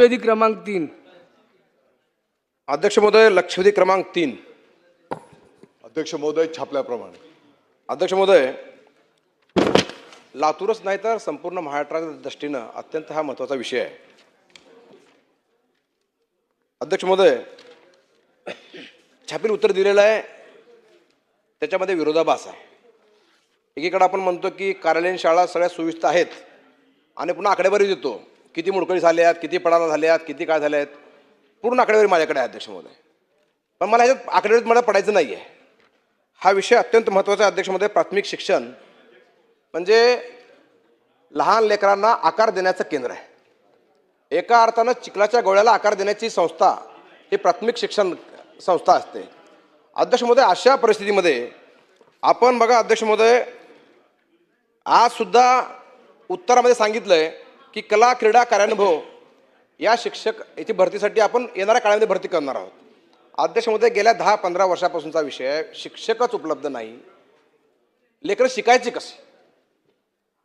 लक्षवेधी क्रमांक 3. अध्यक्ष महोदय, लक्षवेधी क्रमांक 3. अध्यक्ष महोदय, छापल्याप्रमाणे. अध्यक्ष महोदय, लातूरच नाही तर संपूर्ण महाराष्ट्राच्या दृष्टीनं अत्यंत हा महत्त्वाचा विषय आहे. अध्यक्ष महोदय, छापील उत्तर दिलेलं आहे, त्याच्यामध्ये विरोधाभास आहे. एकीकडे आपण म्हणतो की कार्यालयीन शाळा सगळ्या सुविस्ता आहेत आणि पुन्हा आकडेवारी देतो, किती मोडकळी झाल्या आहेत, किती पडाला झाल्या आहेत, किती काय झाल्या आहेत, पूर्ण आकडेवारी माझ्याकडे आहे अध्यक्ष महोदय. पण मला ह्याच्यात आकडेवारीत मला पडायचं नाही आहे. हा विषय अत्यंत महत्त्वाचा आहे अध्यक्ष महोदय. प्राथमिक शिक्षण म्हणजे लहान लेकरांना आकार देण्याचं केंद्र आहे. एका अर्थानं चिखलाच्या गोळ्याला आकार देण्याची संस्था ही प्राथमिक शिक्षण संस्था असते. अध्यक्ष महोदय, अशा परिस्थितीमध्ये आपण बघा अध्यक्ष महोदय, आज सुद्धा उत्तरामध्ये सांगितलंय की कला क्रीडा कार्यानुभव या शिक्षक याची भरतीसाठी आपण येणाऱ्या काळामध्ये भरती करणार आहोत. अध्यक्ष महोदय, गेल्या 10-15 वर्षापासूनचा विषय आहे. शिक्षकच उपलब्ध नाही, लेकरं शिकायची कशी?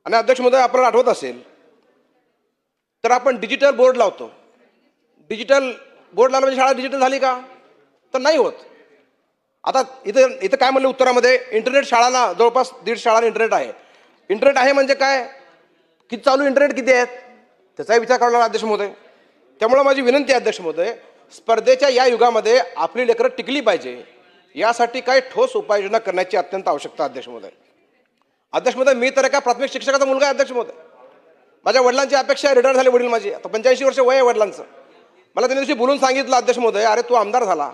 आणि अध्यक्ष महोदय, आपल्याला आठवत असेल तर आपण डिजिटल बोर्ड लावतो. डिजिटल बोर्ड लावला म्हणजे शाळा डिजिटल झाली का? तर नाही होत. आता इथं काय म्हणलं उत्तरामध्ये, इंटरनेट शाळांना जवळपास 150 शाळांना इंटरनेट आहे. इंटरनेट आहे म्हणजे काय, किती चालू इंटरनेट किती आहेत त्याचाही विचार करावा लागला अध्यक्ष महोदय. त्यामुळे माझी विनंती आहे अध्यक्ष महोदय, स्पर्धेच्या या युगामध्ये आपली लेकरं टिकली पाहिजे, यासाठी काही ठोस उपाययोजना करण्याची अत्यंत आवश्यकता अध्यक्ष महोदय. अध्यक्ष महोदय, मी तर एका प्राथमिक शिक्षकाचा मुलगा आहे अध्यक्ष महोदय. माझ्या वडिलांची अपेक्षा आहे, रिटायर झाले वडील माझे, आता 85 वर्ष वय आहे वडिलांचं. मला त्यांनी दिवशी बोलून सांगितलं अध्यक्ष महोदय, अरे तू आमदार झाला,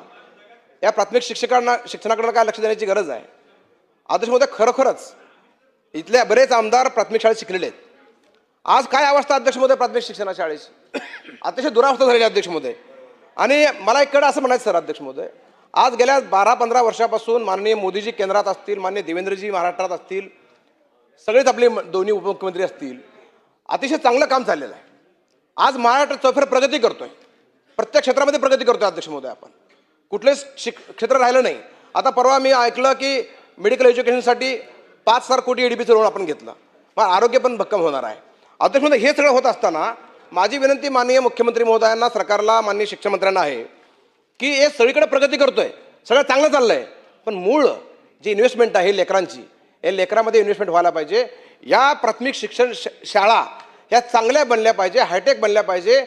या प्राथमिक शिक्षणाकडे काय लक्ष देण्याची गरज आहे. अध्यक्ष महोदय, खरोखरच इथल्या बरेच आमदार प्राथमिक शाळेत शिकलेले आहेत. आज काय अवस्था अध्यक्ष महोदय प्राथमिक शिक्षणा शाळेची, अतिशय दुरावस्था झालेली अध्यक्ष महोदय. आणि मला इकडं असं म्हणायचं सर अध्यक्ष महोदय, आज गेल्या 12-15 वर्षापासून माननीय मोदीजी केंद्रात असतील, माननीय देवेंद्रजी महाराष्ट्रात असतील, सगळेच आपले दोन्ही उपमुख्यमंत्री असतील, अतिशय चांगलं काम चाललेलं आहे. आज महाराष्ट्र चौफेर प्रगती करतोय, प्रत्येक क्षेत्रामध्ये प्रगती करतोय अध्यक्ष महोदय. आपण कुठलेच क्षेत्र राहिलं नाही. आता परवा मी ऐकलं की मेडिकल एज्युकेशनसाठी 5,000 कोटी EDBचं लोन आपण घेतलं, मग आरोग्य पण भक्कम होणार आहे. अध्यक्ष महोदय, हे सगळं होत असताना माझी विनंती माननीय मुख्यमंत्री महोदयांना, सरकारला, माननीय शिक्षण मंत्र्यांना आहे की हे सगळीकडे प्रगती करतोय, सगळं चांगलं चाललंय, पण मूळ जी इन्व्हेस्टमेंट आहे लेकरांची, या लेकरामध्ये इन्व्हेस्टमेंट व्हायला पाहिजे. या प्राथमिक शिक्षण शाळा ह्या चांगल्या बनल्या पाहिजे, हायटेक बनल्या पाहिजे,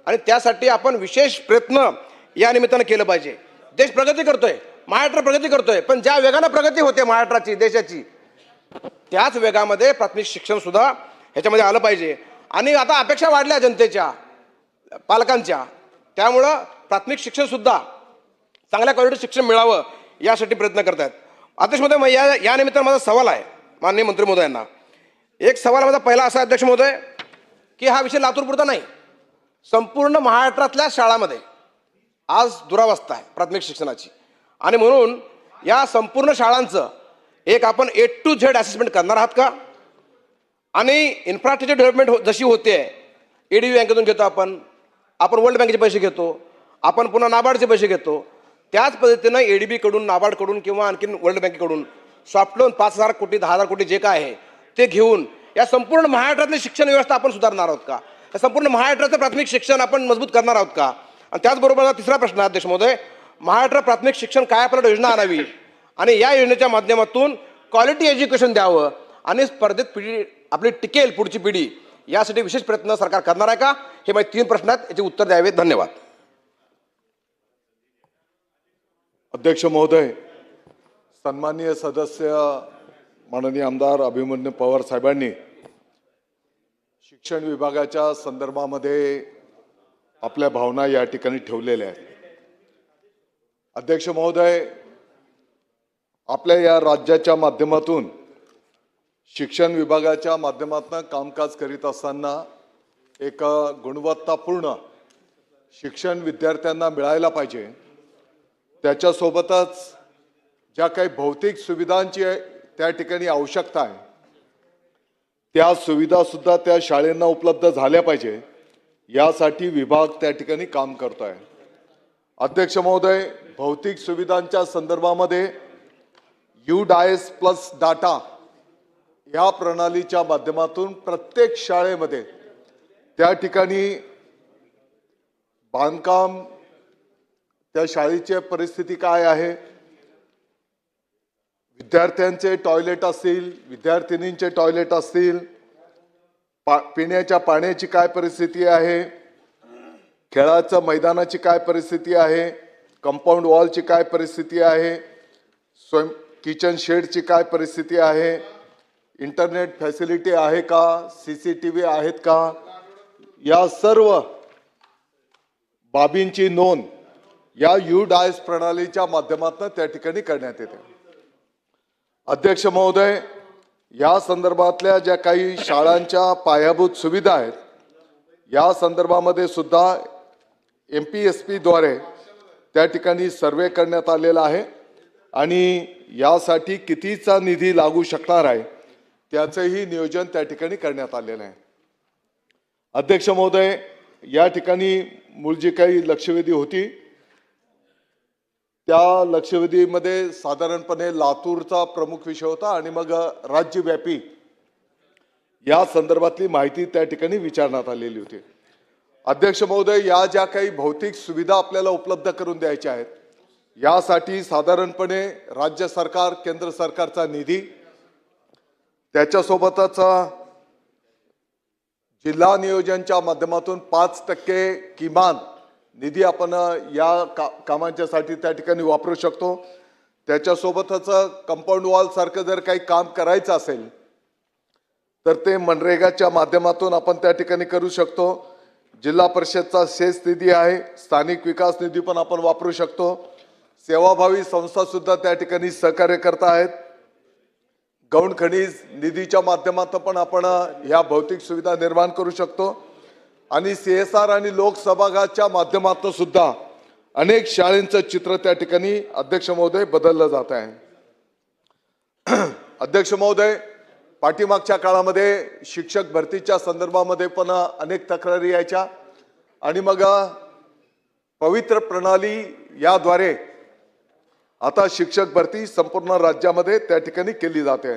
आणि त्यासाठी आपण विशेष प्रयत्न या निमित्तानं केलं पाहिजे. देश प्रगती करतोय, महाराष्ट्र प्रगती करतोय, पण ज्या वेगानं प्रगती होते महाराष्ट्राची, देशाची, त्याच वेगामध्ये प्राथमिक शिक्षण सुद्धा ह्याच्यामध्ये आलं पाहिजे. आणि आता अपेक्षा वाढल्या जनतेच्या, पालकांच्या, त्यामुळं प्राथमिक शिक्षण सुद्धा चांगल्या क्वालिटी शिक्षण मिळावं यासाठी प्रयत्न करत आहेत. अध्यक्ष महोदय, या निमित्तानं माझा सवाल आहे माननीय मंत्री महोदयांना. एक सवाल माझा पहिला असा अध्यक्ष महोदय की हा विषय लातूरपुरता नाही, संपूर्ण महाराष्ट्रातल्या शाळांमध्ये आज दुरावस्था आहे प्राथमिक शिक्षणाची, आणि म्हणून या संपूर्ण शाळांचं एक आपण A to Z असेसमेंट करणार आहात का? आणि इन्फ्रास्ट्रक्चर डेव्हलपमेंट जशी होते, ADB बँकेतून घेतो आपण वर्ल्ड बँकेचे पैसे घेतो, आपण पुन्हा नाबार्डचे पैसे घेतो, त्याच पद्धतीनं ADB कडून, नाबार्डकडून किंवा आणखीन वर्ल्ड बँकेकडून सॉफ्ट लोन 5,000 कोटी 10,000 कोटी जे काय आहे ते घेऊन या संपूर्ण महाराष्ट्रातली शिक्षण व्यवस्था आपण सुधारणार आहोत का? या संपूर्ण महाराष्ट्राचं प्राथमिक शिक्षण आपण मजबूत करणार आहोत का? आणि त्याचबरोबर माझा तिसरा प्रश्न अध्यक्ष महोदय, महाराष्ट्र प्राथमिक शिक्षण काय आपल्याला योजना आणावी आणि या योजनेच्या माध्यमातून क्वालिटी एज्युकेशन द्यावं आणि स्पर्धेत पिढी आपली टिकेल, पुढची पिढी, यासाठी विशेष प्रयत्न सरकार करणार आहे का? हे माझे 3 प्रश्न आहेत, याचे उत्तर द्यावे. धन्यवाद. अध्यक्ष महोदय, सन्माननीय सदस्य माननीय आमदार अभिमन्यू पवार साहेबांनी शिक्षण विभागाच्या संदर्भामध्ये आपल्या भावना या ठिकाणी ठेवलेल्या आहेत. अध्यक्ष महोदय, आपल्या या राज्याच्या माध्यमातून शिक्षण विभागाच्या माध्यमातून कामकाज करीत असताना एक गुणवत्तापूर्ण शिक्षण विद्यार्थ्यांना मिळायला पाहिजे. त्याच्यासोबतच ज्या काही भौतिक सुविधांची त्या ठिकाणी आवश्यकता आहे, त्या सुविधासुद्धा त्या शाळेंना उपलब्ध झाल्या पाहिजे, यासाठी विभाग त्या ठिकाणी काम करतो आहे. अध्यक्ष महोदय, भौतिक सुविधांच्या संदर्भामध्ये UDIS प्लस डाटा या प्रणालीच्या माध्यमातून प्रत्येक शाळेमध्ये त्या ठिकाणी बांधकाम, त्या शाळेची परिस्थिती काय आहे, विद्यार्थ्यांचे टॉयलेट असतील, विद्यार्थिनींचे टॉयलेट असतील, पिण्याच्या पाण्याची काय परिस्थिती आहे, खेळाच्या मैदानाची काय परिस्थिती आहे, कंपाऊंड वॉलची काय परिस्थिती आहे, किचन शेडची काय परिस्थिती आहे, इंटरनेट फॅसिलिटी आहे का, CCTV आहेत का, या सर्व बाबींची नोंद या UDIS प्रणालीच्या माध्यमातून त्या ठिकाणी करण्यात येते. अध्यक्ष महोदय, या संदर्भातल्या ज्या काही शाळांच्या पायाभूत सुविधा आहेत या संदर्भामध्ये सुद्धा MPSP द्वारे त्या ठिकाणी सर्वे करण्यात आलेला आहे आणि यासाठी कितीचा निधी लागू शकणार आहे त्याचंही नियोजन त्या ठिकाणी करण्यात आलेलं आहे. अध्यक्ष महोदय, या ठिकाणी मूळ जी काही लक्षवेधी होती त्या लक्षवेधीमध्ये साधारणपणे लातूरचा प्रमुख विषय होता आणि मग राज्यव्यापी या संदर्भातली माहिती त्या ठिकाणी विचारण्यात आलेली होती. अध्यक्ष महोदय, या ज्या काही भौतिक सुविधा आपल्याला उपलब्ध करून द्यायच्या आहेत यासाठी साधारणपणे राज्य सरकार, केंद्र सरकारचा निधी, त्याच्यासोबतच जिल्हा नियोजनच्या माध्यमातून 5% किमान निधी आपण या कामांच्यासाठी त्या ठिकाणी वापरू शकतो. त्याच्यासोबतच कंपाऊंड वॉल सारखं जर काही काम करायचं असेल तर ते मनरेगाच्या माध्यमातून आपण त्या ठिकाणी करू शकतो. जिल्हा परिषदचा सेस निधी आहे, स्थानिक विकास निधी पण आपण वापरू शकतो. सेवाभावी संस्था सुद्धा त्या ठिकाणी सहकार्य करत आहेत. गौण खनिज निधीच्या माध्यमातून पण आपण ह्या भौतिक सुविधा निर्माण करू शकतो आणि CSR आणि लोकसहभागाच्या माध्यमातून सुद्धा अनेक शाळांचं चित्र त्या ठिकाणी अध्यक्ष महोदय बदललं जात आहे. अध्यक्ष महोदय, पाठीमागच्या काळामध्ये शिक्षक भरतीच्या संदर्भामध्ये पण अनेक तक्रारी यायच्या आणि मग पवित्र प्रणाली याद्वारे आता शिक्षक भरती संपूर्ण राज्यामध्ये त्या ठिकाणी केली जाते.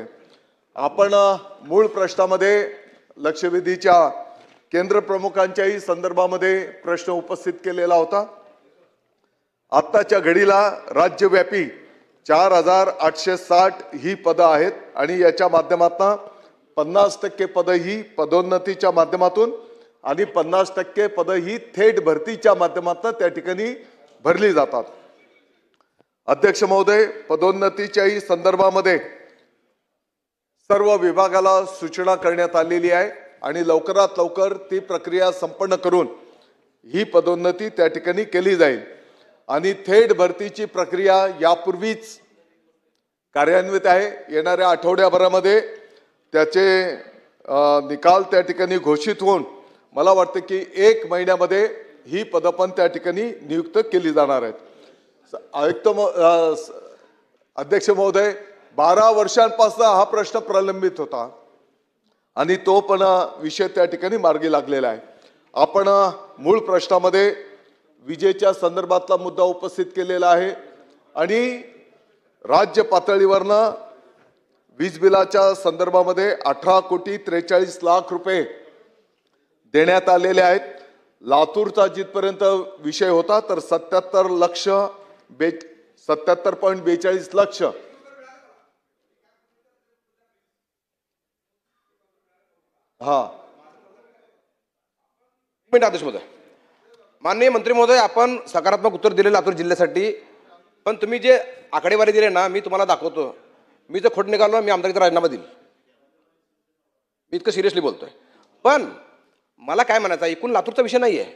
आपण मूळ प्रश्नामध्ये लक्षवेधीच्या केंद्र प्रमुखांच्याही संदर्भामध्ये प्रश्न उपस्थित केलेला होता. आत्ताच्या घडीला राज्यव्यापी 4860 ही पदं आहेत आणि याच्या माध्यमातून 50% पदं ही पदोन्नतीच्या माध्यमातून आणि 50% पदं ही थेट भरतीच्या माध्यमातून त्या ठिकाणी भरली जातात. अध्यक्ष महोदय, पदोन्नतीच्याही संदर्भामध्ये सर्व विभागाला सूचना करण्यात आलेली आहे आणि लवकरात लवकर ती प्रक्रिया संपन्न करून ही पदोन्नती त्या ठिकाणी केली जाईल आणि थेट भरतीची प्रक्रिया यापूर्वीच कार्यान्वित आहे. येणाऱ्या आठवड्याभरामध्ये त्याचे निकाल त्या ठिकाणी घोषित होऊन मला वाटतं की 1 महिन्यामध्ये ही पदं पण त्या ठिकाणी नियुक्त केली जाणार आहेत. आयुक्त अध्यक्ष महोदय, 12 वर्षांपासून हा प्रश्न प्रलंबित होता आणि तो पण विषय त्या ठिकाणी मार्गी लागलेला आहे. आपण मूळ प्रश्नामध्ये विजेच्या संदर्भातला मुद्दा उपस्थित केलेला आहे आणि राज्य पातळीवरनं वीज बिलाच्या संदर्भामध्ये 18,43,00,000 रुपये देण्यात आलेले आहेत. लातूरचा जिथपर्यंत विषय होता तर 77.42 लक्ष आदेश महोदय, माननीय मंत्री महोदय, आपण सकारात्मक उत्तर दिले लातूर जिल्ह्यासाठी. पण तुम्ही जे आकडेवारी दिले ना, मी तुम्हाला दाखवतो. मी जर खोट निघालो मी आमदारकीचा राजीनामा देईल. मी इतकं सिरियसली बोलतोय. पण मला काय म्हणायचं, एकूण लातूरचा विषय नाही आहे,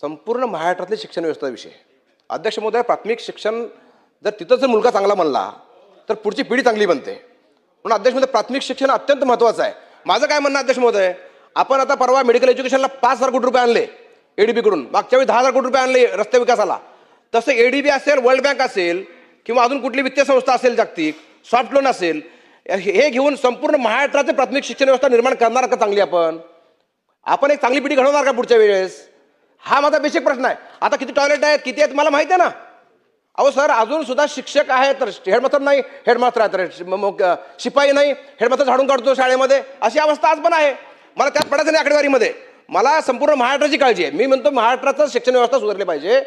संपूर्ण महाराष्ट्रातले शिक्षण व्यवस्था विषय. अध्यक्ष महोदय, प्राथमिक शिक्षण जर तिथं जर मुलगा चांगला बनला तर पुढची पिढी चांगली बनते. म्हणून अध्यक्ष महोदय, प्राथमिक शिक्षण अत्यंत महत्त्वाचं आहे. माझं काय म्हणणं अध्यक्ष महोदय, आपण आता परवा मेडिकल एज्युकेशनला 5,000 कोटी रुपये आणले ADB कडून, मागच्या वेळी 10,000 कोटी रुपये आणले रस्ते विकासाला. तसं ADB असेल, वर्ल्ड बँक असेल किंवा अजून कुठली वित्तीय संस्था असेल जागतिक, सॉफ्ट लोन असेल, हे घेऊन संपूर्ण महाराष्ट्राचे प्राथमिक शिक्षण व्यवस्था निर्माण करणार का चांगली? आपण एक चांगली पिढी घडवणार का पुढच्या वेळेस? हा माझा बेसिक प्रश्न आहे. आता किती टॉयलेट आहेत, किती आहेत, मला माहिती आहे ना. अहो सर, अजून सुद्धा शिक्षक आहेत तर हेडमास्टर नाही, हेडमास्टर आहे तर शिपाई नाही, हेडमास्टर झाडून काढतो शाळेमध्ये, अशी अवस्था आज पण आहे. मला त्यात पडायचं नाही आकडेवारीमध्ये. मला संपूर्ण महाराष्ट्राची काळजी आहे. मी म्हणतो महाराष्ट्राचं शिक्षण व्यवस्था सुधारली पाहिजे,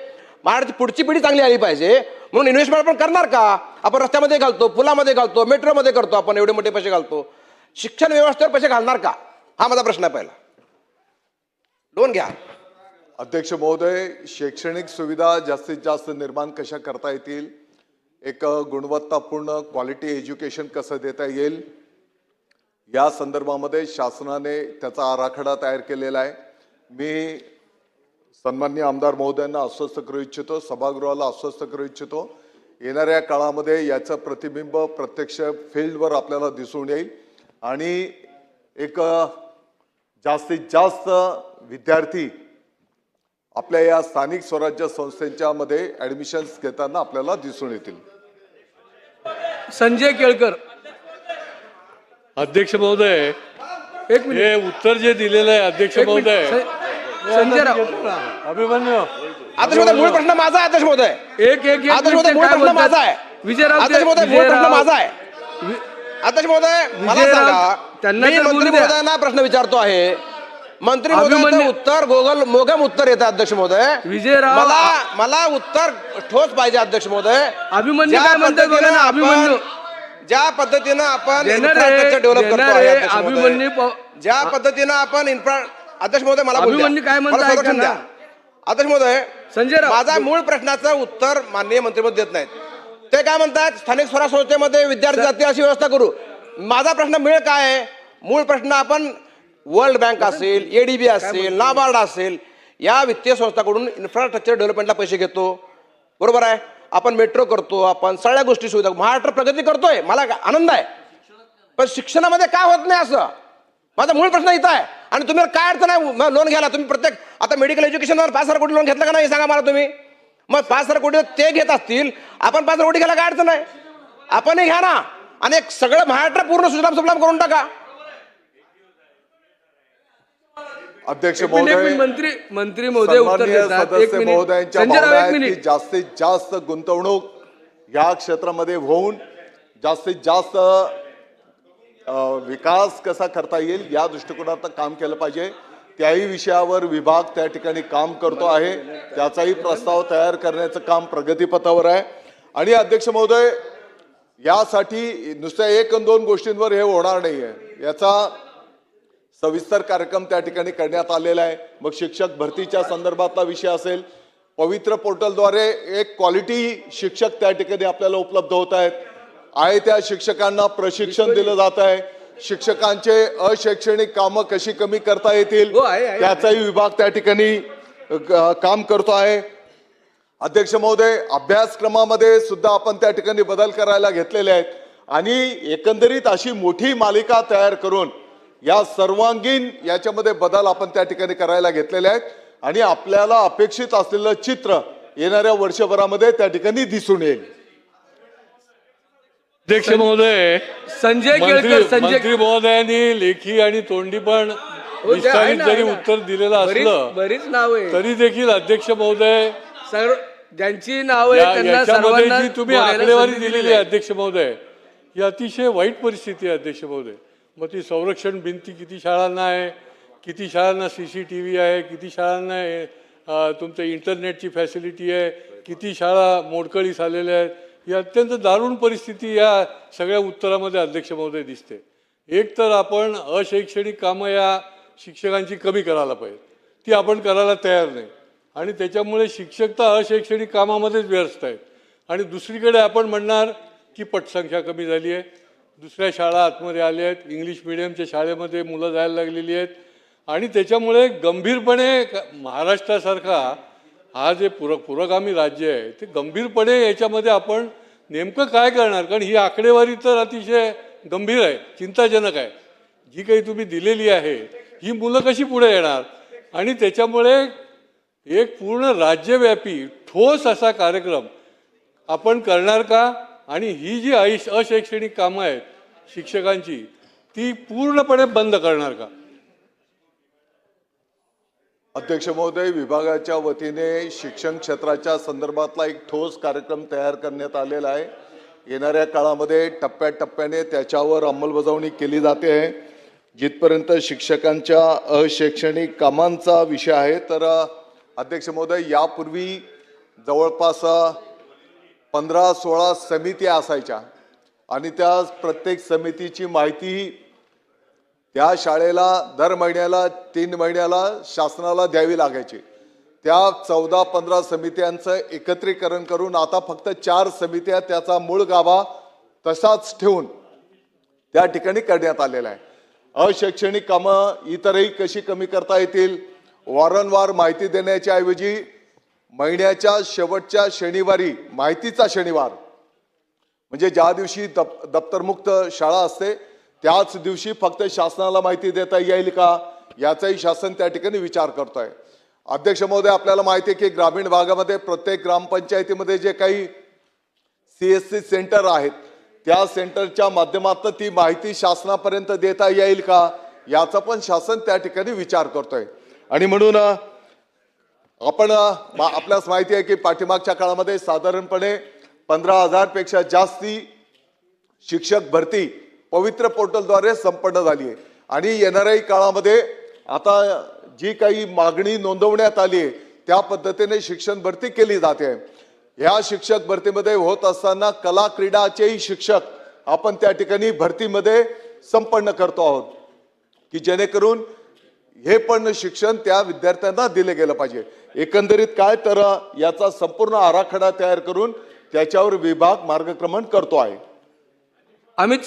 महाराष्ट्राची पुढची पिढी चांगली आली पाहिजे, म्हणून इन्व्हेस्टमेंट आपण करणार का? आपण रस्त्यामध्ये घालतो, पुलामध्ये घालतो, मेट्रोमध्ये करतो, आपण एवढे मोठे पैसे घालतो, शिक्षण व्यवस्थेवर पैसे घालणार का? हा माझा प्रश्न आहे. पहिला लोन घ्या. अध्यक्ष महोदय, शैक्षणिक सुविधा जास्तीत जास्त निर्माण कशा करता येतील, एक गुणवत्तापूर्ण क्वालिटी एज्युकेशन कसं देता येईल, या संदर्भामध्ये शासनाने त्याचा आराखडा तयार केलेला आहे. मी सन्माननीय आमदार महोदयांना आश्वस्त करू इच्छितो, सभागृहाला आश्वस्त करू इच्छितो, येणाऱ्या काळामध्ये याचं प्रतिबिंब प्रत्यक्ष फील्डवर आपल्याला दिसून येईल आणि एक जास्तीत जास्त विद्यार्थी आपल्या या स्थानिक स्वराज्य संस्थांच्या मध्ये ऍडमिशन्स घेताना आपल्याला दिसून येतील. संजय केळकर. अध्यक्ष महोदय, एक मिनिट. हे उत्तर जे दिलेलं आहे अध्यक्ष महोदय, संजय राव. अभिमन्यू अध्यक्ष महोदय, मूळ प्रश्न माझा आहे. अध्यक्ष महोदय, एक एक अध्यक्ष महोदय, मूळ प्रश्न माझा आहे. विजयराव. अध्यक्ष महोदय, मूळ प्रश्न माझा आहे. अध्यक्ष महोदय, मला सांगा, त्यांना मी तर बोलू मंत्री द्या. महोदयांना प्रश्न विचारतो आहे. मंत्री महोदयांचं उत्तर मोगम उत्तर येतं. अध्यक्ष महोदय, विजयराव. मला उत्तर ठोस पाहिजे. अध्यक्ष महोदय, अभिमन्यू काय म्हणतात बघा ना. अभिमन्यू ज्या पद्धतीनं आपण देणार इन्फ्रास्ट्रक्चर आहे, डेव्हलप करतो देणार आहे, आहे. अध्यक्ष महोदय, अभिमन्यू ज्या पद्धतीनं आपण अध्यक्ष महोदय, मला बोलू द्या. अभिमन्यू काय मला म्हणताय संरक्षण ऐका द्या. ना. अध्यक्ष महोदय, संजय राव. माझा मूळ प्रश्नाचं उत्तर माननीय मंत्रिमंडळ देत नाहीत. ते काय म्हणतात, स्थानिक स्वराज्य संस्थेमध्ये विद्यार्थी जातील अशी व्यवस्था करू. माझा प्रश्न मिळ काय आहे? मूळ प्रश्न आपण वर्ल्ड बँक असेल, एडीबी असेल, नाबार्ड असेल, या वित्तीय संस्थाकडून इन्फ्रास्ट्रक्चर डेव्हलपमेंटला पैसे घेतो. बरोबर आहे. आपण मेट्रो करतो, आपण सगळ्या गोष्टी सुविधा, महाराष्ट्र प्रगती करतोय, मला आनंद आहे. पण शिक्षणामध्ये काय होत नाही असं माझा मूळ प्रश्न इथं आहे. आणि तुम्ही काय अडचण आहे लोन घ्यायला? तुम्ही प्रत्येक आता मेडिकल एज्युकेशनवर 5,000 कोटी लोन घेतलं का नाही सांगा मला तुम्ही. मग 5,000 कोटी ते घेत असतील, आपण 5,000 कोटी घ्यायला काय अडचण आहे? आपणही घ्या ना आणि एक सगळं महाराष्ट्र पूर्ण सुजलाम सुफलाम करून टाका. अध्यक्ष एक मिनिट, महोदय, मंत्री महोदय उत्तर सन्माननीय देतात. एक सदस्य मिनिट. महोदयांच्या संजय राव, भावना एक आहेत की मिनिट. जास्तीत जास्त गुंतवणूक या क्षेत्रामध्ये होऊन जास्तीत जास्त विकास कसा करता येईल या दृष्टिकोनातून काम केलं पाहिजे. त्याही विषयावर विभाग त्या ठिकाणी काम करतो आहे. त्याचाही प्रस्ताव तयार करण्याचं काम प्रगतीपथावर आहे. आणि अध्यक्ष महोदय, यासाठी नुसत्या 1-2 गोष्टींवर हे होणार नाहीये. याचा सविस्तर कार्यक्रम त्या ठिकाणी करण्यात आलेला आहे. मग शिक्षक भरतीच्या संदर्भातला विषय असेल, पवित्र पोर्टलद्वारे एक क्वालिटी शिक्षक त्या ठिकाणी आपल्याला उपलब्ध होत आहेत. आहे त्या शिक्षकांना प्रशिक्षण दिलं जात आहे. शिक्षकांचे अशैक्षणिक कामं कशी कमी करता येतील हो, आहे. त्याचाही विभाग त्या ठिकाणी काम करतो आहे. अध्यक्ष महोदय, अभ्यासक्रमामध्ये सुद्धा आपण त्या ठिकाणी बदल करायला घेतलेले आहेत आणि एकंदरीत अशी मोठी मालिका तयार करून या सर्वांगीण याच्यामध्ये बदल आपण त्या ठिकाणी करायला घेतलेले आहेत आणि आपल्याला अपेक्षित असलेलं चित्र येणाऱ्या वर्षभरामध्ये त्या ठिकाणी दिसून येईल. अध्यक्ष महोदय, संजय केळकर. मंत्री महोदयांनी लेखी आणि तोंडी पण हो, ते आहे विस्तारित ना, जरी आहे ना. उत्तर दिलेलं असलं बरीच नाव आहे. तरी देखील अध्यक्ष महोदय, सर्व ज्यांची नाव आहे त्यांना याच्यामध्ये सर्वांना जी तुम्ही बोलायला आकडेवारी संधी दिलेली दिली आहे अध्यक्ष महोदय, ही अतिशय वाईट परिस्थिती आहे अध्यक्ष महोदय. मग ती संरक्षण भिंती किती शाळांना आहे, किती शाळांना CCTV आहे, किती शाळांना तुमचं इंटरनेटची फॅसिलिटी आहे, किती शाळा मोडकळीस आलेल्या आहेत. ही अत्यंत दारुण परिस्थिती या सगळ्या उत्तरामध्ये अध्यक्ष महोदय दिसते. एक तर आपण अशैक्षणिक कामं या शिक्षकांची कमी करायला पाहिजे, ती आपण करायला तयार नाही आणि त्याच्यामुळे शिक्षक तर अशैक्षणिक कामामध्येच व्यस्त आहेत. आणि दुसरीकडे आपण म्हणणार की पटसंख्या कमी झाली आहे, दुसऱ्या शाळा आतमध्ये आल्या आहेत, इंग्लिश मिडियमच्या शाळेमध्ये मुलं जायला लागलेली आहेत आणि त्याच्यामुळे गंभीरपणे महाराष्ट्रासारखा हा जे पुरोगामी राज्य आहे ते गंभीरपणे याच्यामध्ये आपण नेमकं काय करणार. कारण ही आकडेवारी तर अतिशय गंभीर आहे, चिंताजनक आहे. जी काही तुम्ही दिलेली आहे ही मुलं कशी पुढे येणार आणि त्याच्यामुळे एक पूर्ण राज्यव्यापी ठोस असा कार्यक्रम आपण करणार का आणि ही जी अशैक्षणिक कामं आहेत शिक्षकांची ती पूर्णपणे बंद करणार का? अध्यक्ष महोदय, विभागाच्या वतीने शिक्षण क्षेत्राच्या संदर्भातला एक ठोस कार्यक्रम तयार करण्यात आलेला आहे. येणाऱ्या काळामध्ये टप्प्याटप्प्याने त्याच्यावर अंमलबजावणी केली जाते आहे. जिथपर्यंत शिक्षकांच्या अशैक्षणिक कामांचा विषय आहे तर अध्यक्ष महोदय, यापूर्वी जवळपास 15-16 समित्या असायच्या आणि त्या प्रत्येक समितीची माहिती त्या शाळेला दर महिन्याला 3 महिन्याला शासनाला द्यावी लागायची. त्या 14-15 समित्यांचं एकत्रीकरण करून आता फक्त 4 समित्या त्याचा मूळ गाभा तसाच ठेवून त्या ठिकाणी करण्यात आलेला आहे. अशैक्षणिक कामं इतरही कशी कमी करता येतील, वारंवार माहिती देण्याच्या ऐवजी महिन्याच्या शेवटच्या शनिवारी, माहितीचा शनिवार म्हणजे ज्या दिवशी दप्तरमुक्त शाळा असते त्याच दिवशी फक्त शासनाला माहिती देता येईल का, याचाही शासन त्या ठिकाणी विचार करतोय. अध्यक्ष महोदय, आपल्याला माहिती आहे की ग्रामीण भागामध्ये प्रत्येक ग्रामपंचायतीमध्ये जे काही CSC सेंटर आहेत त्या सेंटरच्या माध्यमातून ती माहिती शासनापर्यंत देता येईल का, याचा पण शासन त्या ठिकाणी विचार करतोय. आणि म्हणून आपण आपल्यास माहिती आहे की पाठीमागच्या काळामध्ये साधारणपणे 15,000 पेक्षा जास्ती शिक्षक भरती पवित्र पोर्टलद्वारे संपन्न झाली आहे. आणि येणाऱ्याही काळामध्ये आता जी काही मागणी नोंदवण्यात आली आहे त्या पद्धतीने शिक्षण भरती केली जाते. ह्या शिक्षक भरतीमध्ये होत असताना कला क्रीडाचेही शिक्षक आपण त्या ठिकाणी भरतीमध्ये संपन्न करतो आहोत की जेणेकरून हे पण शिक्षण त्या विद्यार्थ्यांना दिले गेलं पाहिजे. एकंदरीत काय तर याचा संपूर्ण आराखडा तयार करून त्याच्यावर विभाग मार्गक्रमण करतो आहे. अमित